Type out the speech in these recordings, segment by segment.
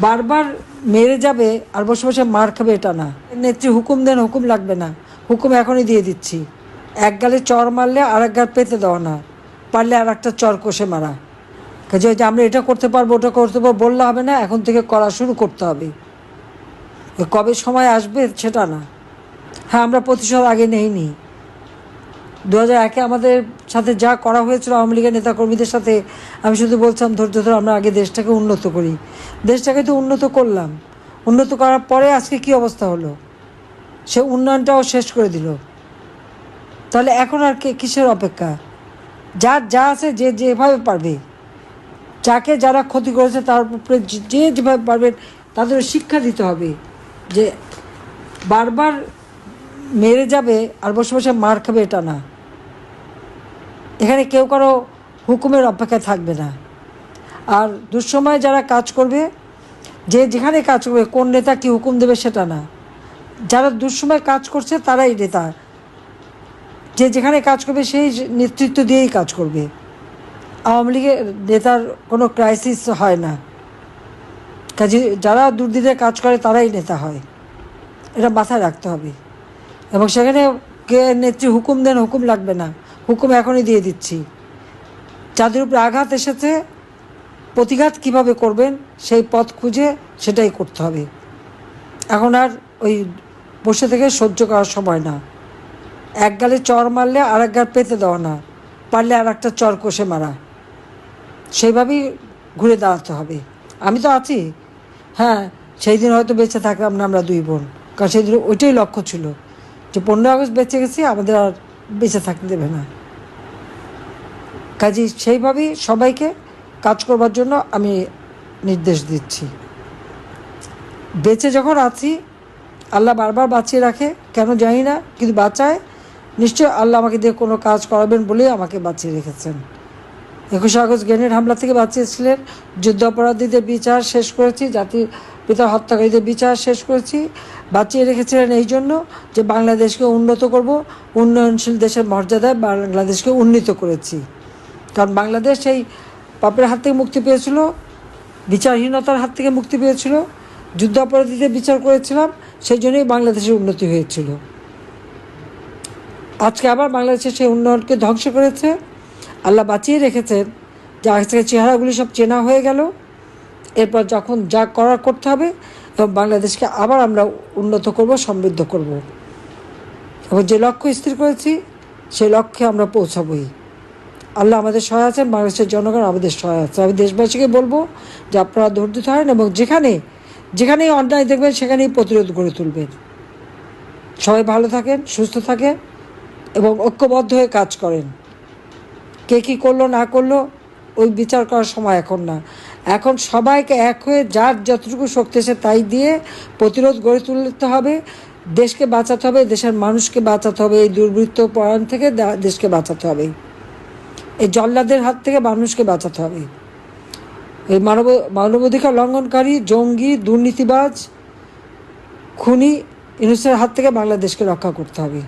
বারবার মেরে যাবে আর বসে বসে মার খাবে এটা না। নেত্রী হুকুম দেন, হুকুম লাগবে না, হুকুম এখনই দিয়ে দিচ্ছি। এক গালে চর মারলে আর এক গাল পেতে দেওয়া না, পারলে আর একটা চর কষে মারা। কাজে যে আমরা এটা করতে পারবো ওটা করতে পারবো বললে হবে না, এখন থেকে করা শুরু করতে হবে। কবে সময় আসবে সেটা না। হ্যাঁ, আমরা প্রতিশোধ আগে নেইনি। 2001-এ আমাদের সাথে যা করা হয়েছিল আওয়ামী লীগের নেতাকর্মীদের সাথে, আমি শুধু বলছিলাম ধৈর্য ধরে আমরা আগে দেশটাকে উন্নত করি। দেশটাকে তো উন্নত করলাম, উন্নত করার পরে আজকে কি অবস্থা হলো, সে উন্নয়নটাও শেষ করে দিল। তাহলে এখন আর কিসের অপেক্ষা? যার যা আছে যে যেভাবে পারবে, যাকে যারা ক্ষতি করেছে তার উপরে যে যেভাবে পারবেন তাদের শিক্ষা দিতে হবে যে বারবার মেরে যাবে আর বসে বসে মার খাবে এটা না। এখানে কেউ কারো হুকুমের অপেক্ষায় থাকবে না। আর দুঃসময় যারা কাজ করবে, যে যেখানে কাজ করবে, কোন নেতা কী হুকুম দেবে সেটা না। যারা দুঃসময় কাজ করছে তারাই নেতা, যে যেখানে কাজ করবে সেই নেতৃত্ব দিয়েই কাজ করবে। আওয়ামী লীগের নেতার কোনো ক্রাইসিস হয় না, কাজে যারা দুর্দিনে কাজ করে তারাই নেতা হয়, এটা মাথায় রাখতে হবে। এবং সেখানে কে নেত্রী হুকুম দেন, হুকুম লাগবে না, হুকুম এখনই দিয়ে দিচ্ছি। যাদের উপরে আঘাত এসেছে প্রতিঘাত কিভাবে করবেন সেই পথ খুঁজে সেটাই করতে হবে। এখন আর ওই বসে থেকে সহ্য করার সময় না। এক গালে চর মারলে আর এক গাল পেতে দেওয়া না, পারলে আর একটা চর কষে মারা। সেইভাবেই ঘুরে দাঁড়াতে হবে। আমি তো আছি। হ্যাঁ, সেই দিন হয়তো বেঁচে থাকলাম না আমরা দুই বোন, কারণ সেই দিন ওইটাই লক্ষ্য ছিল যে 15 আগস্ট বেঁচে গেছি, আমাদের আর বেঁচে থাকতে দেবে না। কাজেই সেইভাবেই সবাইকে কাজ করবার জন্য আমি নির্দেশ দিচ্ছি। বেঁচে যখন আছি, আল্লাহ বারবার বাঁচিয়ে রাখে, কেন জানি না, কিন্তু বাঁচায়। নিশ্চয় আল্লাহ আমাকে দিয়ে কোনো কাজ করাবেন বলেই আমাকে বাঁচিয়ে রেখেছেন। 21 আগস্ট গ্রেনেড হামলা থেকে বাঁচিয়েছিলেন, যুদ্ধ অপরাধীদের বিচার শেষ করেছি, জাতির পিতার হত্যাকারীদের বিচার শেষ করেছি। বাঁচিয়ে রেখেছিলেন এই জন্য যে বাংলাদেশকে উন্নত করব, উন্নয়নশীল দেশের মর্যাদায় বাংলাদেশকে উন্নীত করেছি। কারণ বাংলাদেশ সেই পাপের হাত থেকে মুক্তি পেয়েছিল, বিচারহীনতার হাত থেকে মুক্তি পেয়েছিল, যুদ্ধ অপরাধীদের বিচার করেছিলাম, সেই জন্যই বাংলাদেশের উন্নতি হয়েছিল। আজকে আবার বাংলাদেশের সেই উন্নয়নকে ধ্বংস করেছে। আল্লাহ বাঁচিয়ে রেখেছেন যে আজকে চেহারাগুলি সব চেনা হয়ে গেল। এরপর যখন যা করার করতে হবে, এবং বাংলাদেশকে আবার আমরা উন্নত করব, সমৃদ্ধ করব, এবং যে লক্ষ্য স্থির করেছি সেই লক্ষ্যে আমরা পৌঁছাবই। আল্লাহ আমাদের সহায় আছেন, বাংলাদেশের জনগণ আমাদের সহায় আছে। আমি দেশবাসীকে বলবো যে আপনারা ধৈর্য ধরেন এবং যেখানেই অন্যায় দেখবেন সেখানেই প্রতিরোধ গড়ে তুলবেন। সবাই ভালো থাকেন, সুস্থ থাকেন এবং ঐক্যবদ্ধ হয়ে কাজ করেন। কে কী করলো না করলো ওই বিচার করার সময় এখন না। এখন সবাইকে এক হয়ে যার যতটুকু শক্তি আছে তাই দিয়ে প্রতিরোধ গড়ে তুলতে হবে। দেশকে বাঁচাতে হবে, দেশের মানুষকে বাঁচাতে হবে, এই দুর্বৃত্ত পরায়ণ থেকে দেশকে বাঁচাতে হবে, এই জল্লাদের হাত থেকে মানুষকে বাঁচাতে হবে। এই মানবাধিকার লঙ্ঘনকারী, জঙ্গি, দুর্নীতিবাজ, খুনি ইউনূসের হাত থেকে বাংলাদেশকে রক্ষা করতে হবে।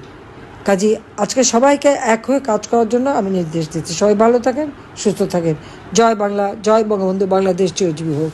কাজী আজকে সবাইকে এক হয়ে কাজ করার জন্য আমি নির্দেশ দিচ্ছি। সবাই ভালো থাকেন, সুস্থ থাকেন। জয় বাংলা, জয় বঙ্গবন্ধু, বাংলাদেশ চিরজীবী হোক।